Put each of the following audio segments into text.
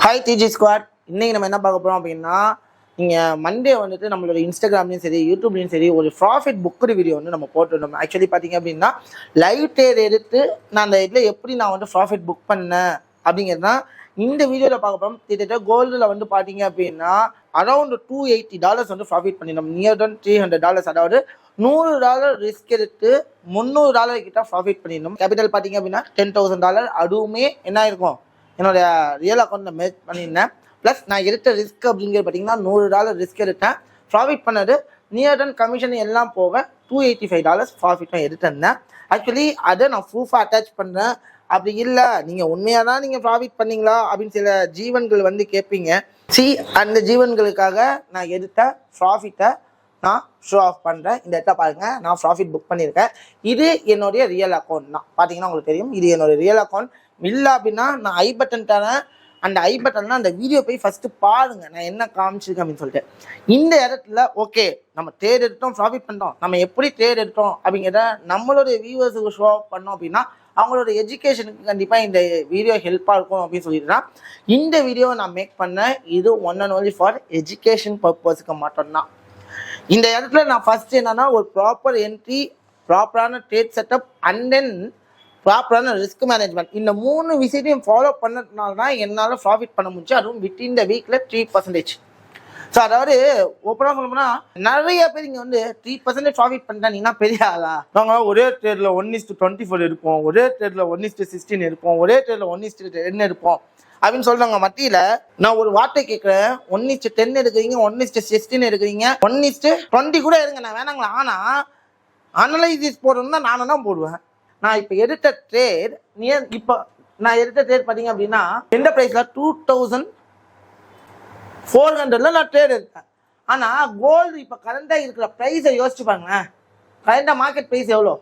Hi டிஜி squad. இன்னைக்கு நம்ம என்ன பார்க்க போகிறோம் அப்படின்னா, நீங்கள் மண்டே வந்துட்டு நம்மளோட இன்ஸ்டாகிராம்லையும் சரி யூடியூப்லையும் சரி ஒரு ப்ராஃபிட் புக்கு வீடியோ வந்து நம்ம போட்டுருந்தோம். ஆக்சுவலி பார்த்தீங்க அப்படின்னா லைவ் ட்ரேட் எடுத்து நான் அந்த இதில் எப்படி நான் வந்து ப்ராஃபிட் புக் பண்ணேன் அப்படிங்கிறது தான் இந்த வீடியோவில் பார்க்க போகிறோம். கிட்டத்தட்ட கோல்டில் வந்து பார்த்தீங்க அப்படின்னா அரௌண்ட் $280 வந்து ப்ராஃபிட் பண்ணிடணும். Near done $300. அதாவது $100 ரிஸ்க் எடுத்து $300 கிட்ட ப்ராஃபிட் பண்ணிடணும். கேபிட்டல் பார்த்தீங்க அப்படின்னா $10,000. அதுவுமே என்ன இருக்கும், என்னோட ரியல் அக்கௌண்ட்டில் மேக் பண்ணியிருந்தேன். ப்ளஸ் நான் எடுத்த ரிஸ்க் அப்படிங்கிறது பார்த்தீங்கன்னா $100 ரிஸ்க் எடுத்தேன். ப்ராஃபிட் பண்ணது நியர் டன் கமிஷன் எல்லாம் போக $285 ப்ராஃபிட்டும் எடுத்திருந்தேன். ஆக்சுவலி அதை நான் ப்ரூஃபாக அட்டாச் பண்ணுறேன். அப்படி இல்லை நீங்கள் உண்மையாக தான் நீங்கள் ப்ராஃபிட் பண்ணீங்களா அப்படின்னு சில ஜீவன்கள் வந்து கேட்பீங்க. அந்த ஜீவன்களுக்காக நான் எடுத்த ப்ராஃபிட்டை நான் ஷோ ஆஃப் பண்ணுறேன். இந்த இடத்த பாருங்கள், நான் ப்ராஃபிட் புக் பண்ணியிருக்கேன். இது என்னுடைய ரியல் அக்கௌண்ட் தான். பார்த்தீங்கன்னா உங்களுக்கு தெரியும், இது என்னோடய ரியல் அக்கௌண்ட். இல்லை அப்படின்னா நான் ஐ பட்டன் தரேன். அந்த ஐ பட்டன்னா அந்த வீடியோ போய் ஃபஸ்ட்டு பாருங்கள் நான் என்ன காமிச்சிருக்கேன் அப்படின்னு சொல்லிட்டு. இந்த இடத்துல ஓகே நம்ம ட்ரேட் எடுத்தோம், ப்ராஃபிட் பண்ணிட்டோம், நம்ம எப்படி ட்ரேட் எடுத்தோம் அப்படிங்கிறத நம்மளுடைய வியூவர்ஸுக்கு ஷோ ஆஃப் பண்ணோம் அப்படின்னா அவங்களோட எஜுகேஷனுக்கு கண்டிப்பாக இந்த வீடியோ ஹெல்ப்பாக இருக்கும் அப்படின்னு சொல்லிட்டு தான் இந்த வீடியோவை நான் மேக் பண்ணேன். இது one and only for education பர்பஸுக்கு மட்டும்தான். இந்த இடத்துல நான் ஃபஸ்ட்டு என்னன்னா ஒரு ப்ராப்பர் என்ட்ரி, ப்ராப்பரான ட்ரேட் செட்டப் அண்ட் தென் ப்ராப்பரான ரிஸ்க் மேனேஜ்மெண்ட், இந்த 3 விஷயத்தையும் ஃபாலோ பண்ணதுனால தான் என்னால் ப்ராஃபிட் பண்ண முடிச்சு. அதுவும் வித்தின் த வீக்கில் 3%. ஸோ அதாவது ஓப்பனாக சொல்லணும்னா நிறைய பேர் இங்கே வந்து 3% ப்ராஃபிட் பண்ணிட்டாங்கன்னா பெரிய ஆளா? நாங்கள் ஒரே ட்ரேடில் 1:24 இருப்போம், ஒரே ட்ரேடில் 1:16 இருப்போம், ஒரே ட்ரேடில் 1:10 இருப்போம் அப்படின்னு சொல்கிறாங்க. மத்தியில் நான் ஒரு வார்த்தை கேட்குறேன், 1:10 எடுக்கிறீங்க, 1:16 எடுக்கிறீங்க, 1:20 கூட எடுங்க, நான் வேணாங்களா? ஆனால் அனலைசிஸ் போடணும்னா நானும் தான் போடுவேன். நான் இப்போ எடுத்த ட்ரேட் பார்த்தீங்க அப்படின்னா எந்த ப்ரைஸில் 2400 நான் ட்ரேட் எடுத்தேன். ஆனால் கோல்டு இப்போ கரண்டாக இருக்கிற ப்ரைஸை யோசிச்சு பாருங்களேன். கரண்டாக மார்க்கெட் ப்ரைஸ் எவ்வளோ?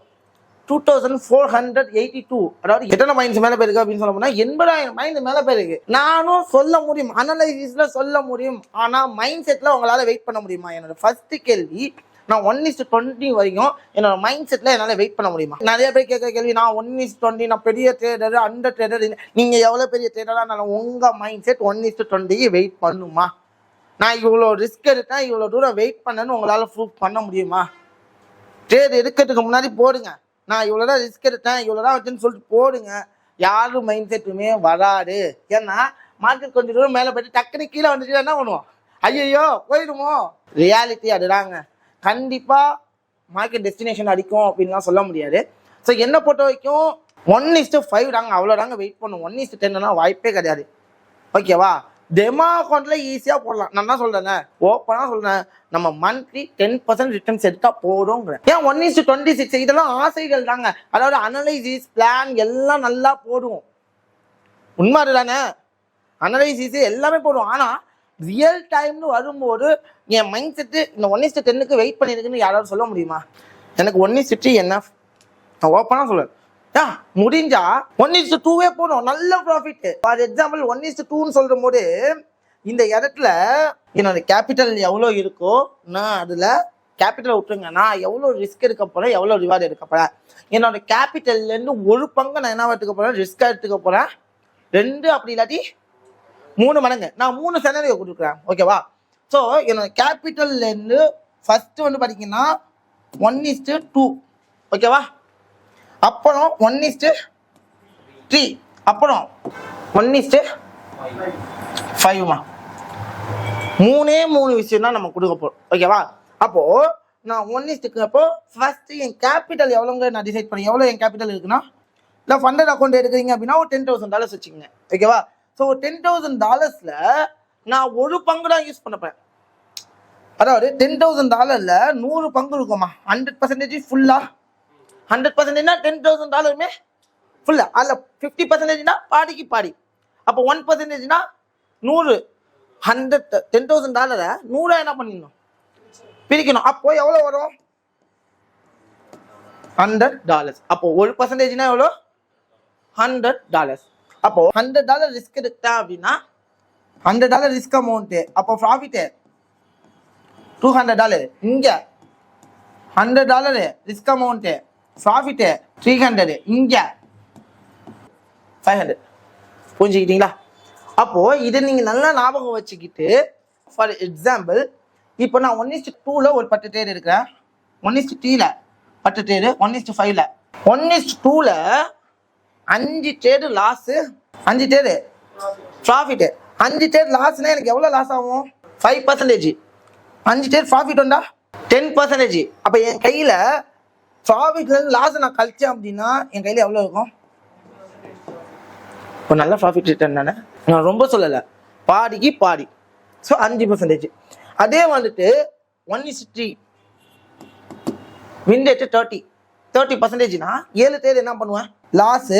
2482. அதாவது எத்தனை மைண்ட்ஸ் மேலே போயிருக்கு அப்படின்னு சொல்ல போனால் 80,000 மைண்ட் மேலே போயிருக்கு. நானும் சொல்ல முடியும், அனலைசிஸில் சொல்ல முடியும். ஆனால் மைண்ட் செட்டில் உங்களால் வெயிட் பண்ண முடியுமா? என்னோட ஃபர்ஸ்ட் கேள்வி, நான் 1:20 வரைக்கும் என்னோட மைண்ட் செட்டில் என்னால் வெயிட் பண்ண முடியுமா? நிறைய பேர் கேட்குற கேள்வி, நான் 1:20, நான் பெரிய ட்ரேடர், அந்த ட்ரேடர். நீங்கள் எவ்வளோ பெரிய ட்ரேடராக நான் உங்கள் மைண்ட் செட் 1:20 வெயிட் பண்ணுமா? நான் இவ்வளோ ரிஸ்க் எடுத்தேன், இவ்வளோ தூரம் வெயிட் பண்ணேன்னு உங்களால் ப்ரூவ் பண்ண முடியுமா? ட்ரேட் எடுக்கிறதுக்கு முன்னாடி போடுங்க, நான் இவ்வளோ தான் ரிஸ்க் எடுத்தேன், இவ்வளோ தான் வச்சுன்னு சொல்லிட்டு போடுங்க. யாரும் மைண்ட் செட்டுமே வராது. ஏன்னா மார்க்கெட் கொஞ்சம் தூரம் மேலே போயிட்டு டக்குனு கீழே வந்துட்டு என்ன பண்ணுவோம்? ஐயோ போயிடுமோ? ரியாலிட்டி அதுதாங்க. கண்டிப்பாக மார்க்கெட் டெஸ்டினேஷன் அடிக்கும் அப்படின்லாம் சொல்ல முடியாது. ஸோ என்னை பொறுத்த வரைக்கும் 1:5 தாங்க, அவ்வளோதாங்க வெயிட் பண்ணும். 1:10 வாய்ப்பே கிடையாது. ஓகேவா? டெமோ அக்கௌண்ட்டில் ஈஸியாக போடலாம். நான் தான் சொல்கிறேங்க, ஓப்பனாக சொல்கிறேன், நம்ம மந்த்லி 10% ரிட்டர்ன்ஸ் எடுத்தால் போடுங்கிறேன். ஏன் 1:26? இதெல்லாம் ஆசைகள் தாங்க. அதாவது அனலைசிஸ் பிளான் எல்லாம் நல்லா போடுவோம், உண்மை அதுதானே? அனலைசிஸ் எல்லாமே போடுவோம். ஆனால் ரியல் டைம்னு வரும்போது என் மைண்ட் செட்டு இந்த 1:10 வெயிட் பண்ணியிருக்குன்னு யாராவது சொல்ல முடியுமா? எனக்கு 1:10 என்ன, நான் ஓப்பனாக சொல்லுவேன். முடிஞ்சா 1:2 போடும், நல்ல ப்ராஃபிட். ஃபார் எக்ஸாம்பிள் 1:2 சொல்ற போது இந்த இடத்துல என்னோட கேபிட்டல் எவ்வளோ இருக்கோ நான் அதில் கேபிட்டல் விட்டுருங்க. நான் எவ்வளோ ரிஸ்க் எடுக்க போகிறேன், எவ்வளோ ரிவார்டு எடுக்க போகிறேன், என்னோட கேபிட்டல்லேருந்து ஒரு பங்கு நான் என்ன எடுத்துக்க போகிறேன், ரிஸ்க்காக எடுத்துக்க போகிறேன். 2 அப்படி இல்லாட்டி 3 மடங்கு நான் 3 செனரியோ கொடுக்குறேன். ஓகேவா? ஸோ என்னோட கேபிட்டல்லேருந்து ஃபஸ்ட்டு வந்து பார்த்தீங்கன்னா 1:2, ஓகேவா? அப்புறம் 1:3, அப்புறம் 1:5மா. 3 விஷயம் தான் நம்ம கொடுக்க போகிறோம். ஓகேவா? அப்போது நான் 1:2 அப்போ ஃபஸ்ட்டு என் கேபிட்டல் எவ்வளோங்க நான் டிசைட் பண்ணேன். எவ்வளோ என் கேபிட்டல் இருக்குன்னா, இல்லை ஃபண்டட் அக்கௌண்ட் எடுக்கிறீங்க அப்படின்னா ஒரு $10,000 வச்சுக்கோங்க. ஓகேவா? ஸோ $10,000 நான் ஒரு பங்கு தான் யூஸ் பண்ண போகிறேன். அதாவது $10,000 100 பங்கு இருக்குமா? 100% ஃபுல்லாக 100%னா $10,000 ஃபுல்லாக. அதில் 50%னா பாதிக்கு பாதி. அப்போ 1%னா 100. $10,000 100 என்ன பண்ணிடணும், பிரிக்கணும். அப்போ எவ்வளோ வரும்? $100. அப்போ 1%னா எவ்வளோ? $100. அப்போ $100 ரிஸ்க் எடுத்தேன் அப்படின்னா $100 ரிஸ்க் அமௌண்ட்டு. அப்போ ப்ராஃபிட்டு $200. இங்கே $100 ரிஸ்க் அமௌண்ட்டு, ப்ராஃபிட்டு 300. இங்கே 500. புரிஞ்சுக்கிட்டீங்களா? அப்போது இதை நீங்கள் நல்லா ஞாபகம் வச்சுக்கிட்டு ஃபார் எக்ஸாம்பிள் இப்போ நான் 1:2 ஒரு 10 ட்ரேட் எடுக்கிறேன், 1:3 10 trade, 1:5 1:2 5 trade loss, 5 trade profit. 5 trade லாஸ்னா எனக்கு எவ்வளோ லாஸ் ஆகும்? 5%. 5 ட்ரேட் ப்ராஃபிட் வந்தா 10%. அப்போ என் கையில் ப்ராஃபிட்லேருந்து லாஸ் நான் கழிச்சேன் அப்படின்னா என் கையில் எவ்வளோ இருக்கும்? இப்போ நல்ல ப்ராஃபிட் ரிட்டர்ன் தானே, நான் ரொம்ப சொல்லலை, பாதிக்கு பாதி. ஸோ 5%. அதே வந்துட்டு 1:3 வின் ரேட்டு 30%னா 7 ட்ரேட் என்ன பண்ணுவேன்? Loss,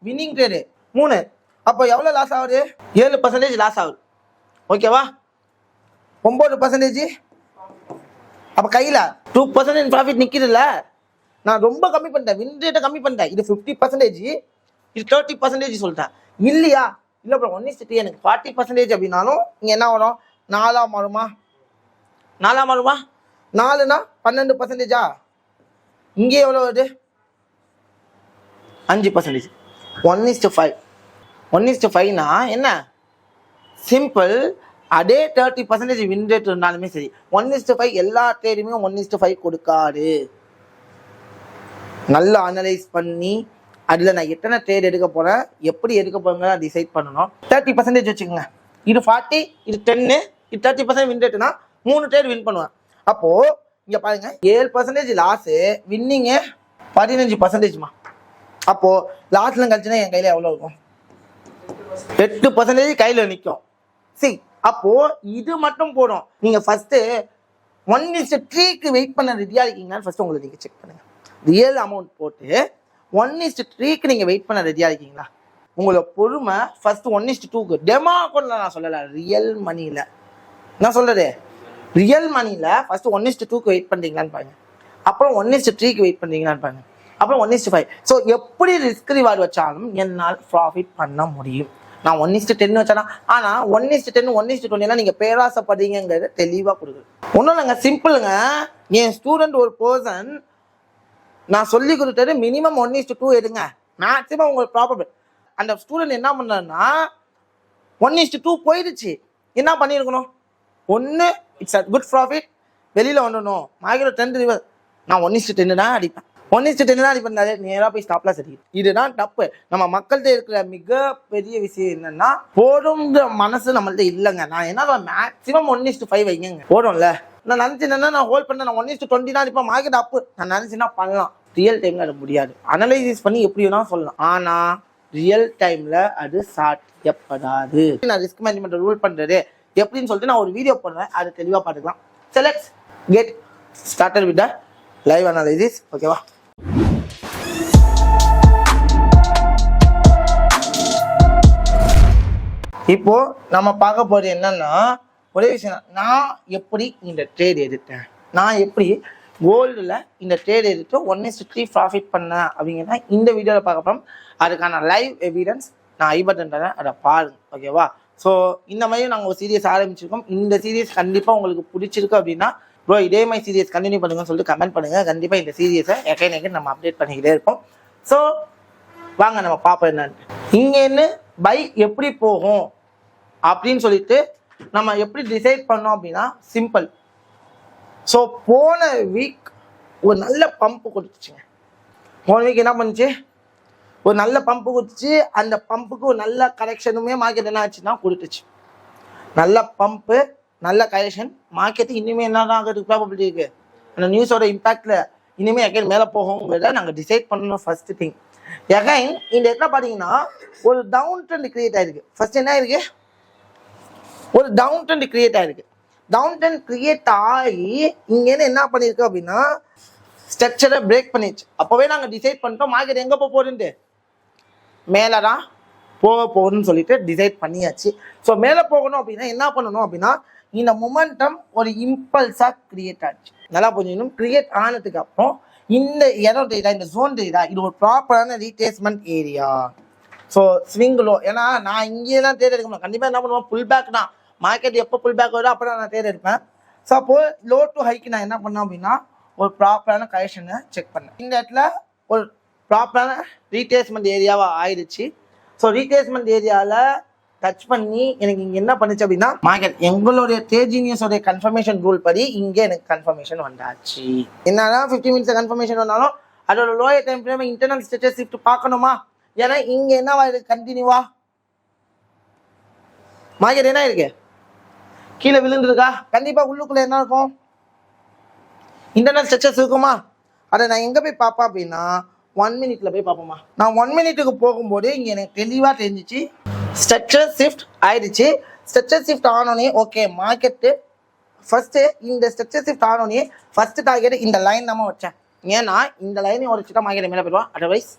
winning trade 3. அப்போ எவ்வளோ லாஸ் ஆகுது? 7% லாஸ் ஆகுது. ஓகேவா? 9%. அப்போ கையில் 2% ப்ராஃபிட் நிற்கிதுல்ல. நான் ரொம்ப கம்மி பண்ணிட்டேன், வின் ரேட்டை கம்மி பண்ணிட்டேன். இது 50%, இது 30% சொல்லிட்டேன் இல்லையா? இல்லை ப்ரோ 1:3 எனக்கு 40% அப்படின்னாலும் இங்கே என்ன வரும்? 4 மாறுமா? 4னா 12%. இங்கே எவ்வளோ வருது? 5%. 1:5. 1:5னா என்ன? சிம்பிள். அதே 30% வின் ரேட் இருந்தாலுமே சரி 1:5 எல்லா ட்ரேடுமே 1:5 கொடுக்காது. நல்லா அனலைஸ் பண்ணி அதில் நான் எத்தனை ட்ரேட் எடுக்க போகிறேன், எப்படி எடுக்க போகிறேங்க டிசைட் பண்ணணும். 30% வச்சுக்கோங்க, இது 40, இது 10, இது 30% வின் ரேட்டுனா 3 ட்ரேட் வின் பண்ணுவேன். அப்போது இங்கே பாருங்க 7% லாஸு, வின்னிங்கு 15%மா. அப்போது லாஸ்ட்ல கழிச்சுன்னா என் கையில் எவ்வளோ இருக்கும்? 8% கையில் நிற்கும். சரி, அப்போது இது மட்டும் போடும். நீங்கள் ஃபஸ்ட்டு 1:3க்கு வெயிட் பண்ண ரெடியாக இருக்கீங்கன்னு ஃபஸ்ட்டு உங்களை நீங்கள் செக் பண்ணுங்கள். ரியல் அமௌண்ட் போட்டு 1:3க்கு நீங்கள் வெயிட் பண்ண ரெடியாக இருக்கீங்களா? உங்களோட பொறுமை ஃபஸ்ட்டு 1:2க்கு டெமோ அக்கௌண்ட்டில் நான் சொல்லலை, ரியல் மணியில் நான் சொல்கிறது. ரியல் மணியில் ஃபஸ்ட்டு 1:2க்கு வெயிட் பண்ணுறீங்களான்னு பாருங்கள், அப்புறம் 1:3க்கு வெயிட் பண்ணுறீங்களான்னு பாருங்கள், அப்புறம் 1:5. ஸோ எப்படி ரிஸ்க் ரிவார்டு வச்சாலும் என்னால் ப்ராஃபிட் பண்ண முடியும். நான் 1:10 வச்சேன்னா, ஆனால் 1:10 1:20 நீங்கள் பேராசப்படுறீங்கிறத தெளிவாக கொடுக்குது. ஒன்றும் இல்லைங்க, சிம்பிளுங்க. என் ஸ்டூடெண்ட் ஒரு பர்சன் நான் சொல்லி கொடுத்தது மினிமம் 1:2 எடுங்க, மேக்ஸிமம் உங்களுக்கு ப்ராப்ளம். அந்த ஸ்டூடெண்ட் என்ன பண்ணாருன்னா 1:2 போயிடுச்சு. என்ன பண்ணியிருக்கணும்? ஒன்று இட்ஸ் அ குட் ப்ராஃபிட், வெளியில் வந்துடணும். Market trend reverse. நான் 1:10 தான் அடிப்பேன், 1:10 தான் அடிப்பேன். நேராக போய் ஸ்டாப்லாம் சரி. இதுதான் தப்பு. நம்ம மக்கள்கிட்ட இருக்கிற மிகப்பெரிய விஷயம் என்னன்னா, போடுங்கிற மனசு நம்மள்ட்ட இல்லைங்க. நான் என்ன மேக்ஸிமம் 1:5 வைங்க, போடும்ல. நான் நினச்சினா நான் ஹோல்ட் பண்ண, நான் 1:20 தான் அடிப்பேன். மார்க்கெட் அப்பு நான் நினச்சின்னா பண்ணலாம். ரியல் டைமில் அது முடியாது. அனலைசிஸ் பண்ணி எப்படி வேணாலும் சொல்லலாம், ஆனால் ரியல் டைமில் அது சாத்தியப்படாது. நான் ரிஸ்க் மேனேஜ்மெண்ட் ரூல் பண்ணுறது எப்படின்னு சொல்லிட்டு நான் ஒரு வீடியோ போடுறேன், அது தெளிவாக பார்த்துக்கலாம். So let's get started with the live analysis. ஓகேவா? இப்போ நம்ம பார்க்க போகிறது என்னன்னா, ஒரே விஷயம், நான் எப்படி இந்த ட்ரேட் எடுத்தேன், நான் எப்படி கோல்டில் இந்த ட்ரேட் எடுத்து 1:3 ப்ராஃபிட் பண்ணேன் அப்படிங்கிறத இந்த வீடியோவில் பார்க்க போகிறோம். அதுக்கான லைவ் எவிடன்ஸ் நான் ஐபட்டன்றேன், அதை பாருங்க. ஓகேவா? ஸோ இந்த மாதிரி நாங்கள் ஒரு சீரியஸ் ஆரம்பிச்சிருக்கோம். இந்த சீரியஸ் கண்டிப்பாக உங்களுக்கு பிடிச்சிருக்கு அப்படின்னா ப்ரோ இதே மாதிரி சீரியஸ் கண்டினியூ பண்ணுங்கன்னு சொல்லிட்டு கமெண்ட் பண்ணுங்கள். கண்டிப்பாக இந்த சீரியஸை எக்கைக்கு நம்ம அப்டேட் பண்ணிக்கிட்டே இருப்போம். ஸோ வாங்க நம்ம பார்ப்போம் என்னன்னு. இங்கேருந்து பை எப்படி போகும் அப்படின்னு சொல்லிட்டு நம்ம எப்படி டிசைட் பண்ணோம் அப்படின்னா சிம்பிள். ஸோ போன வீக் ஒரு நல்ல பம்பு கொடுத்துச்சுங்க. போன வீக் என்ன பண்ணுச்சு? ஒரு நல்ல பம்பு கொடுத்துச்சு. அந்த பம்புக்கு ஒரு நல்ல கரெக்ஷனுமே மார்க்கெட் என்ன ஆச்சுன்னா கொடுத்துச்சு. நல்ல பம்பு, நல்ல கரெக்ஷன். மார்க்கெட்டு இனிமேல் என்ன ஆகிறதுக்கு ப்ராபபிலிட்டி இருக்குது? அந்த நியூஸோட இம்பாக்டில் இனிமேல் எகைன் மேலே போகுங்கிறத நாங்கள் டிசைட் பண்ணணும். ஃபஸ்ட்டு திங் எகைன் இந்த இடத்துல பார்த்தீங்கன்னா ஒரு டவுன் ட்ரெண்ட் கிரியேட் ஆகிருக்கு. ஃபஸ்ட் என்ன ஆயிருக்கு? ஒரு டவுன் ட்ரெண்ட் கிரியேட் ஆகிருக்கு. டவுன் ட்ரெண்ட் கிரியேட் ஆகி இங்கேருந்து என்ன பண்ணியிருக்கு அப்படின்னா ஸ்ட்ரக்சரை பிரேக் பண்ணிடுச்சு. அப்போவே நாங்கள் டிசைட் பண்ணிட்டோம் மார்க்கெட் எங்கே போக போகுதுன்ட்டு, மேலே தான் போக போகுதுன்னு சொல்லிட்டு டிசைட் பண்ணியாச்சு. ஸோ மேலே போகணும் அப்படின்னா என்ன பண்ணணும் அப்படின்னா, இந்த மொமெண்டம் ஒரு இம்பல்ஸாக கிரியேட் ஆச்சு. நல்லா புரிஞ்சுக்கணும். கிரியேட் ஆனதுக்கு அப்புறம் இந்த இடம் தெரியுதா, இந்த ஜோன் தெரியுதா, இது ஒரு ப்ராப்பரான ரீட்ரேஸ்மெண்ட் ஏரியா. ஸோ ஸ்விங்கிலோ, ஏன்னா நான் இங்கே தான் தேர்ட் எடுக்க முடியும். கண்டிப்பாக என்ன பண்ணுவோம், புல் பேக் தான். மார்க்கெட் எப்போ புல் பேக் வருதோ அப்போ நான் தேர்ட் எடுப்பேன். ஸோ அப்போது லோ டு ஹைக்கு நான் என்ன பண்ணேன் அப்படின்னா ஒரு ப்ராப்பரான கரெக்ஷனை செக் பண்ணேன். இந்த இடத்துல ஒரு ப்ராப்பரான ரீட்ரேஸ்மெண்ட் ஏரியாவாக ஆயிடுச்சு. ஸோ ரீட்ரேஸ்மெண்ட் ஏரியாவில் டச் பண்ணி எனக்கு இங்கே என்ன பண்ணுச்சு அப்படின்னா மார்க்கெட் எங்களுடைய தேஜினியஸோடைய கன்ஃபர்மேஷன் ரூல் படி இங்கே எனக்கு கன்ஃபர்மேஷன் வந்தாச்சு. என்னதான் 50 மினிட்ஸ் கன்ஃபர்மேஷன் வந்தாலும் அதோட lower time frame internal status shift பார்க்கணுமா? ஏன்னா இங்கே என்னவா இருக்கு கண்டினியூவா மார்க்கெட் என்ன இருக்கு கீழே விழுந்துருக்கா? கண்டிப்பாக உள்ளுக்குள்ளே என்ன இருக்கும் இன்டர்னல் ஸ்ட்ரக்சர்ஸ் இருக்குமா? அதை நான் எங்கே போய் பார்ப்பேன் அப்படின்னா 1 மினிட்ல போய் பார்ப்போமா. நான் 1 மினிட்டுக்கு போகும்போது இங்கே எனக்கு தெளிவாக தெரிஞ்சிச்சு ஸ்ட்ரக்சர் ஷிஃப்ட் ஆயிடுச்சு. ஸ்ட்ரக்சர் ஷிஃப்ட் ஆனோடனே ஓகே மார்க்கெட்டு ஃபர்ஸ்ட்டு இந்த ஸ்ட்ரக்சர் ஷிஃப்ட் ஆனோடனே ஃபர்ஸ்ட் டார்கெட் இந்த லைன் நம்ம வச்சேன். ஏன்னா இந்த லைனை உடச்சிட்டா மார்க்கெட் மேலே போயிடுவான், அதர்வைஸ்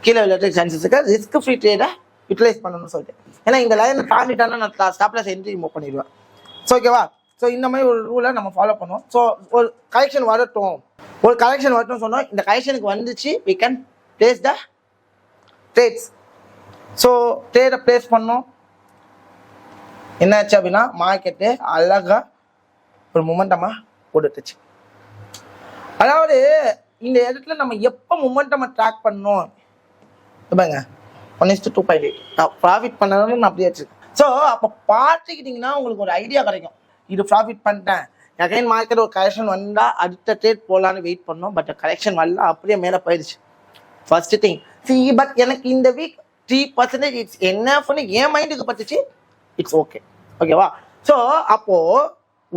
கீழே விளையாட்டு சான்சஸ் இருக்கு. ரிஸ்க் ஃப்ரீ ட்ரேடை யூட்டிலைஸ் பண்ணணும்னு சொல்லிட்டு ஏன்னா இந்த லைனை தாண்டிட்டானா நான் ஸ்டாப்லஸ் என்ட்ரி மூவ் பண்ணிடுவேன். ஸோ ஓகேவா? ஸோ இந்த மாதிரி ஒரு ரூலை நம்ம ஃபாலோ பண்ணுவோம். ஸோ ஒரு கலெக்ஷன் வரட்டும் சொன்னோம். இந்த கலெக்ஷனுக்கு வந்துச்சு we can place the trades. So ட்ரேடை பிளேஸ் பண்ணோம். என்னாச்சு அப்படின்னா மார்க்கெட்டு அழகாக ஒரு மொமெண்டமாக கொடுத்துச்சு. அதாவது இந்த இடத்துல நம்ம எப்போ மொமெண்டமை ட்ராக் பண்ணோம் பாருங்க 1:2.8 நான் ப்ராஃபிட் பண்ணணும்னு நான் அப்படியே வச்சுருக்கேன். ஸோ அப்போ பார்த்துக்கிட்டிங்கன்னா உங்களுக்கு ஒரு ஐடியா கிடைக்கும். இது ப்ராஃபிட் பண்ணிட்டேன், அகைன் மார்க்கெட் ஒரு கரெக்ஷன் வந்தால் அடுத்த ட்ரேட் போகலான்னு வெயிட் பண்ணோம். பட் கரெக்ஷன் வரல, அப்படியே மேலே போயிடுச்சு. ஃபர்ஸ்ட் திங் பட் எனக்கு இந்த வீக் 3% இட்ஸ் என்னன்னு என் மைண்டுக்கு பட்டுச்சு. இட்ஸ் ஓகேவா? ஸோ அப்போது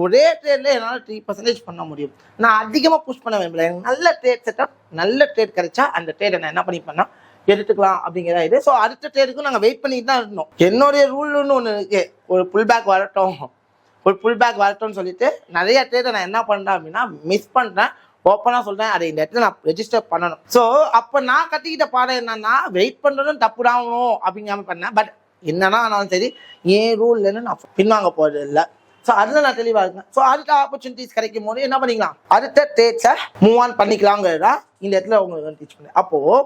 ஒரே ட்ரேட்ல என்னால் 3% பண்ண முடியும். நான் அதிகமாக புஷ் பண்ண விரும்பல. எனக்கு நல்ல ட்ரேட் செட்டப், நல்ல ட்ரேட் கிடைச்சா அந்த ட்ரேடை நான் என்ன பண்ணிப்பேன்னா எடுத்துக்கலாம் அப்படிங்கிறதா இது. ஸோ அடுத்த ட்ரேடுக்கும் நாங்கள் வெயிட் பண்ணிட்டு தான் இருந்தோம். என்னுடைய ரூல்னு ஒன்று இருக்கு, ஒரு புல் பேக் வரட்டும்னு சொல்லிட்டு நிறைய ட்ரேடை நான் என்ன பண்ணுறேன் அப்படின்னா மிஸ் பண்ணுறேன். ஓப்பனாக சொல்கிறேன், அதை இந்த இடத்துல நான் ரெஜிஸ்டர் பண்ணணும். ஸோ அப்போ நான் கட்டிக்கிட்ட பாடம் என்னன்னா வெயிட் பண்ணுறதும் தப்புடாகணும் அப்படிங்காம பண்ணேன். பட் என்னன்னா ஆனாலும் சரி என் ரூல்லேருந்து நான் பின்வாங்க போகிறது இல்லை. ஸோ அதில் நான் தெளிவாக இருக்கேன். ஸோ அடுத்த ஆப்பர்ச்சுனிட்டிஸ் கிடைக்கும் போது என்ன பண்ணிக்கலாம், அடுத்த ட்ரேட்ஸை மூவ் ஆன் பண்ணிக்கலாங்கிறதா இந்த இடத்துல உங்களுக்கு டீச் பண்ணேன். அப்போது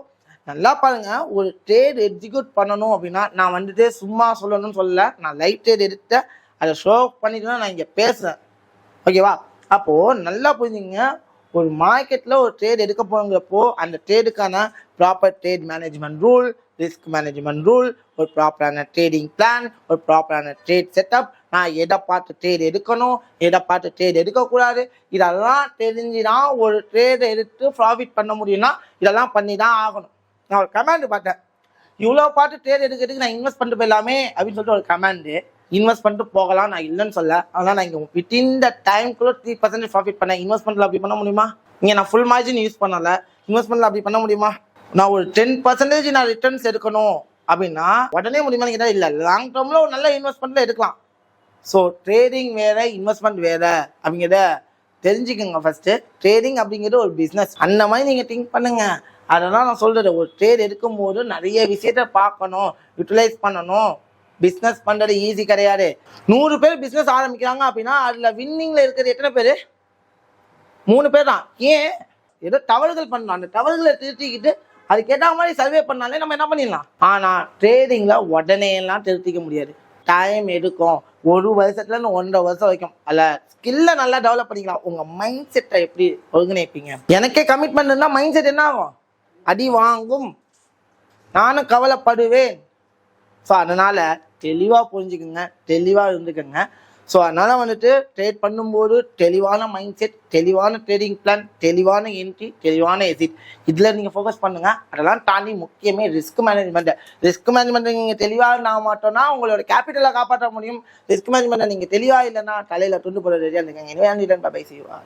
நல்லா பாருங்க, ஒரு ட்ரேட் எக்ஸிக்யூட் பண்ணணும் அப்படின்னா நான் வந்துட்டு சும்மா சொல்லணும்னு சொல்லலை, நான் லைவ் ட்ரேட் எடுத்து அதை ஷோ பண்ணிட்டு நான் இங்கே பேசுகிறேன். ஓகேவா? அப்போது நல்லா புரிஞ்சுங்க, ஒரு மார்க்கெட்டில் ஒரு ட்ரேட் எடுக்க போகிறப்போ அந்த ட்ரேடுக்கான proper trade management rule, risk management rule, ஒரு ப்ராப்பரான ட்ரேடிங் பிளான், ஒரு ப்ராப்பரான ட்ரேட் செட்டப், நான் எதை பார்த்து ட்ரேட் எடுக்கணும், எதை பார்த்து ட்ரேட் எடுக்கக்கூடாது, இதெல்லாம் தெரிஞ்சுதான் ஒரு ட்ரேடை எடுத்து ப்ராஃபிட் பண்ண முடியும்னா இதெல்லாம் பண்ணி தான் ஆகணும். நான் ஒரு கமாண்டு பார்த்தேன், இவ்வளோ பார்த்து ட்ரேட் எடுக்கிறதுக்கு நான் இன்வெஸ்ட் பண்ணிட்டு போயிடலாமே அப்படின்னு சொல்லிட்டு ஒரு கமாண்டு. இன்வெஸ்ட் பண்ணிட்டு போகலாம், நான் இல்லைன்னு சொல்ல. ஆனால் நான் இங்கே வித்தின் த டைம்குள்ளே 3% ப்ராஃபிட் பண்ணேன். இன்வெஸ்ட்மெண்ட்டில் அப்படி பண்ண முடியுமா? இங்கே நான் ஃபுல் மார்ஜின் யூஸ் பண்ணலை, இன்வெஸ்ட்மெண்ட்டில் அப்படி பண்ண முடியுமா? நான் ஒரு 10% நான் ரிட்டர்ன்ஸ் எடுக்கணும் அப்படின்னா உடனே முடியுமா கேட்டால் இல்லை. லாங் டேர்மில் ஒரு நல்ல இன்வெஸ்ட்மெண்ட்டில் எடுக்கலாம். ஸோ ட்ரேடிங் வேறு, இன்வெஸ்ட்மெண்ட் வேறு அப்படிங்கிறத தெரிஞ்சுக்கோங்க. ஃபஸ்ட்டு ட்ரேடிங் அப்படிங்கிறது ஒரு பிஸ்னஸ், அந்த மாதிரி நீங்கள் திங்க் பண்ணுங்கள். அதெல்லாம் நான் சொல்கிறது, ஒரு ட்ரேட் எடுக்கும்போது நிறைய விஷயத்த பார்க்கணும், யூட்டிலைஸ் பண்ணணும். பிஸ்னஸ் பண்ணுறது ஈஸி கிடையாது. 100 பேர் பிஸ்னஸ் ஆரம்பிக்கிறாங்க அப்படின்னா அதில் வின்னிங்கில் இருக்கிறது எத்தனை பேர்? 3 பேர் தான். ஏன்? ஏதோ தவறுகள் பண்ணலாம், அந்த தவறுகளை திருத்திக்கிட்டு அதுக்கேற்ற மாதிரி சர்வே பண்ணாலே நம்ம என்ன பண்ணிடலாம். ஆனால் ட்ரேடிங்கில் உடனே எல்லாம் திருத்திக்க முடியாது, டைம் எடுக்கும். 1 வருஷத்துலேருந்து 1.5 வருஷம் வரைக்கும் அதில் ஸ்கில்லை நல்லா டெவலப் பண்ணிக்கலாம். உங்கள் மைண்ட் செட்டை எப்படி ஒருங்கிணைப்பீங்க? எனக்கே கமிட்மெண்ட் இருந்தால் மைண்ட் செட் என்ன ஆகும்? அடி வாங்கும், நானும் கவலைப்படுவேன். ஸோ அதனால் தெளிவாக புரிஞ்சுக்குங்க, தெளிவாக இருந்துக்குங்க. ஸோ அதனால் வந்துட்டு ட்ரேட் பண்ணும்போது தெளிவான மைண்ட் செட், தெளிவான ட்ரேடிங் பிளான், தெளிவான என்ட்ரி, தெளிவான எக்ஸிட், இதில் நீங்கள் ஃபோக்கஸ் பண்ணுங்கள். அதெல்லாம் தாண்டி முக்கியமே ரிஸ்க் மேனேஜ்மெண்ட் நீங்கள் தெளிவாக இருந்தால் மாட்டோம்னா உங்களோட கேபிட்டலை காப்பாற்ற முடியும். ரிஸ்க் மேனேஜ்மெண்ட்டை நீங்கள் தெளிவாக இல்லைன்னா தலையில் துண்டு போட ரெடியாக இருந்துக்கங்க. பை செய்வா.